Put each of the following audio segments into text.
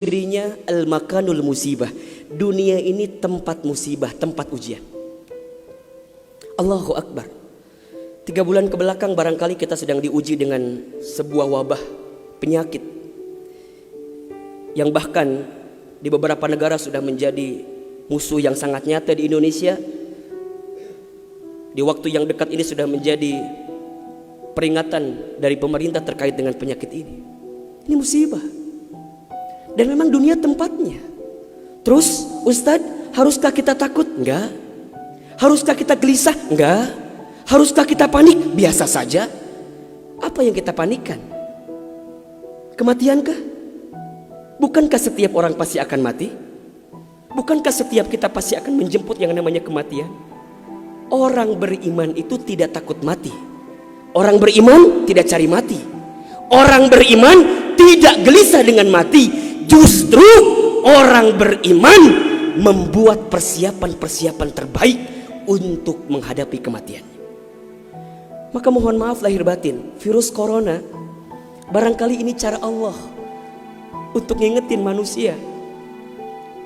dirinya al-makanul musibah. Dunia ini tempat musibah, tempat ujian. Allahu Akbar. 3 bulan ke belakang barangkali kita sedang diuji dengan sebuah wabah penyakit yang bahkan di beberapa negara sudah menjadi musuh yang sangat nyata. Di Indonesia di waktu yang dekat ini sudah menjadi peringatan dari pemerintah terkait dengan penyakit ini. Ini musibah. Dan memang dunia tempatnya. Terus Ustadz, haruskah kita takut? Enggak. Haruskah kita gelisah? Enggak. Haruskah kita panik? Biasa saja. Apa yang kita panikkan? Kematiankah? Bukankah setiap orang pasti akan mati? Bukankah setiap kita pasti akan menjemput yang namanya kematian? Orang beriman itu tidak takut mati. Orang beriman tidak cari mati. Orang beriman tidak gelisah dengan mati. Justru orang beriman membuat persiapan-persiapan terbaik untuk menghadapi kematian. Maka mohon maaf lahir batin, virus corona barangkali ini cara Allah untuk ngingetin manusia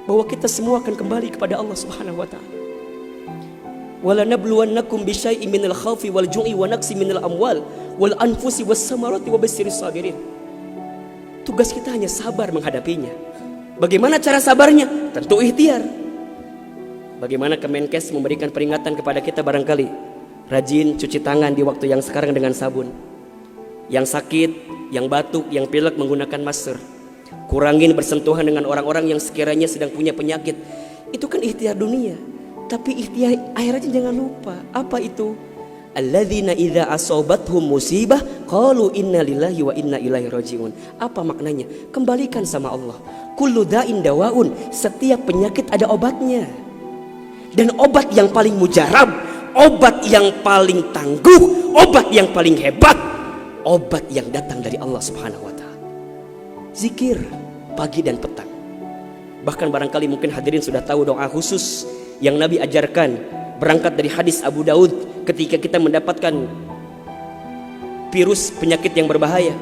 bahwa kita semua akan kembali kepada Allah Subhanahu wa taala. Wala nabluwannakum bisyai'in minal khaufi wal ju'i wa naqsi minal amwal wal anfusi was samarati wa basyirus sabirin. Tugas kita hanya sabar menghadapinya. Bagaimana cara sabarnya? Tentu ikhtiar. Bagaimana Kemenkes memberikan peringatan kepada kita barangkali? Rajin cuci tangan di waktu yang sekarang dengan sabun. Yang sakit, yang batuk, yang pilek menggunakan masker. Kurangin bersentuhan dengan orang-orang yang sekiranya sedang punya penyakit. Itu kan ikhtiar dunia. Tapi ikhtiar akhiratnya jangan lupa. Apa itu? Alladzina idza asobathum musibah qalu inna lillahi wa inna ilaihi rajiun. Apa maknanya? Kembalikan sama Allah. Kullu da'in dawaun. Setiap penyakit ada obatnya. Dan obat yang paling mujarab, obat yang paling tangguh, obat yang paling hebat, obat yang datang dari Allah Subhanahu wa taala. Zikir pagi dan petang. Bahkan barangkali mungkin hadirin sudah tahu doa khusus yang Nabi ajarkan, berangkat dari hadis Abu Daud ketika kita mendapatkan virus penyakit yang berbahaya.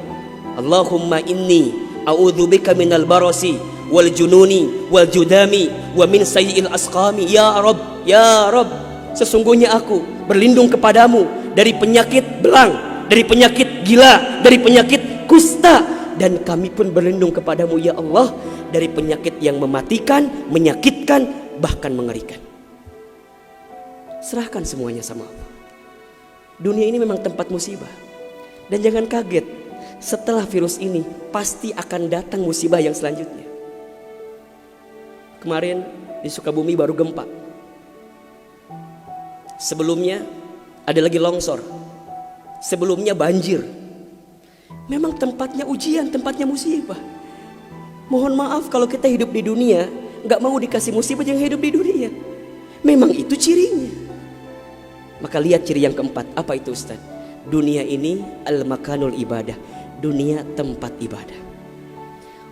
Allahumma inni a'udzubika minal barasi wal jununi wal judami wa min sayyi'il asqami. Ya Rabb, ya Rabb, sesungguhnya aku berlindung kepadamu dari penyakit belang, dari penyakit gila, dari penyakit kusta, dan kami pun berlindung kepadamu ya Allah dari penyakit yang mematikan, menyakitkan, bahkan mengerikan. Serahkan semuanya sama Allah. Dunia ini memang tempat musibah. Dan jangan kaget, setelah virus ini pasti akan datang musibah yang selanjutnya. Kemarin di Sukabumi baru gempa. Sebelumnya ada lagi longsor. Sebelumnya banjir. Memang tempatnya ujian, tempatnya musibah. Mohon maaf kalau kita hidup di dunia gak mau dikasih musibah, jangan hidup di dunia. Memang itu cirinya. Maka lihat ciri yang keempat. Apa itu Ustaz? Dunia ini al-makanul ibadah. Dunia tempat ibadah.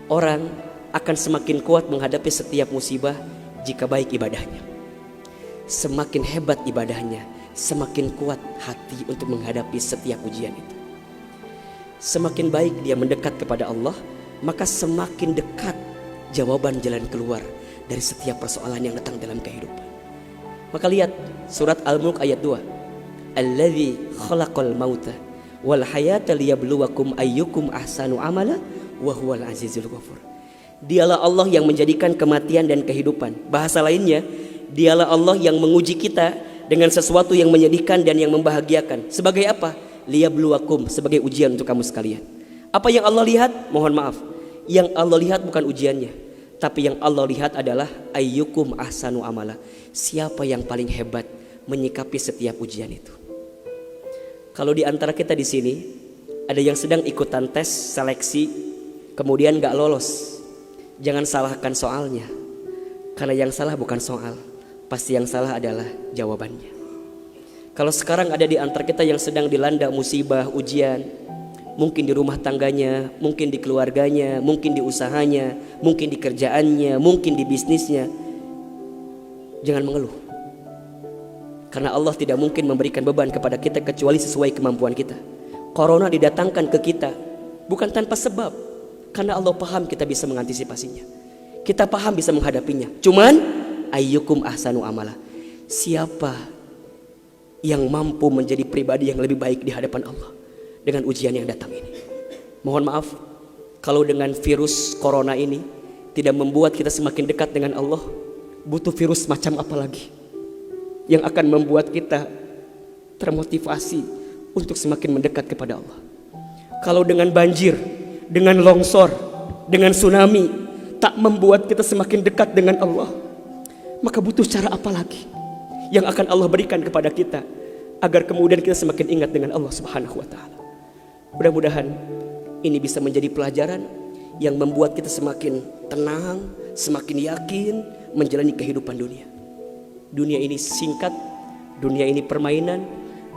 Orang akan semakin kuat menghadapi setiap musibah jika baik ibadahnya. Semakin hebat ibadahnya, semakin kuat hati untuk menghadapi setiap ujian itu. Semakin baik dia mendekat kepada Allah, maka semakin dekat jawaban jalan keluar dari setiap persoalan yang datang dalam kehidupan. Maka lihat surat Al-Mulk ayat 2. Alladzi khalaqal mauta wal hayata liyabluwakum ayyukum ahsanu amala wa huwal azizul ghafur. Dialah Allah yang menjadikan kematian dan kehidupan. Bahasa lainnya, dialah Allah yang menguji kita dengan sesuatu yang menyedihkan dan yang membahagiakan. Sebagai apa? Liyabluwakum, sebagai ujian untuk kamu sekalian. Apa yang Allah lihat? Mohon maaf, yang Allah lihat bukan ujiannya, tapi yang Allah lihat adalah ayyukum ahsanu amala. Siapa yang paling hebat menyikapi setiap ujian itu. Kalau di antara kita di sini ada yang sedang ikutan tes seleksi kemudian gak lolos, jangan salahkan soalnya. Karena yang salah bukan soal, pasti yang salah adalah jawabannya. Kalau sekarang ada di antara kita yang sedang dilanda musibah, ujian, mungkin di rumah tangganya, mungkin di keluarganya, mungkin di usahanya, mungkin di kerjaannya, mungkin di bisnisnya, jangan mengeluh. Karena Allah tidak mungkin memberikan beban kepada kita kecuali sesuai kemampuan kita. Corona didatangkan ke kita bukan tanpa sebab. Karena Allah paham kita bisa mengantisipasinya. Kita paham bisa menghadapinya. Cuman ayyukum ahsanu amala. Siapa yang mampu menjadi pribadi yang lebih baik di hadapan Allah dengan ujian yang datang ini. Mohon maaf kalau dengan virus corona ini tidak membuat kita semakin dekat dengan Allah. Butuh virus macam apa lagi yang akan membuat kita termotivasi untuk semakin mendekat kepada Allah. Kalau dengan banjir, dengan longsor, dengan tsunami tak membuat kita semakin dekat dengan Allah, maka butuh cara apa lagi yang akan Allah berikan kepada kita agar kemudian kita semakin ingat dengan Allah Subhanahu wa taala. Mudah-mudahan ini bisa menjadi pelajaran yang membuat kita semakin tenang, semakin yakin menjalani kehidupan dunia. Dunia ini singkat, dunia ini permainan,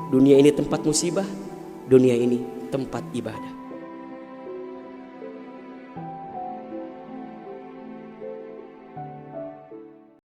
dunia ini tempat musibah, dunia ini tempat ibadah.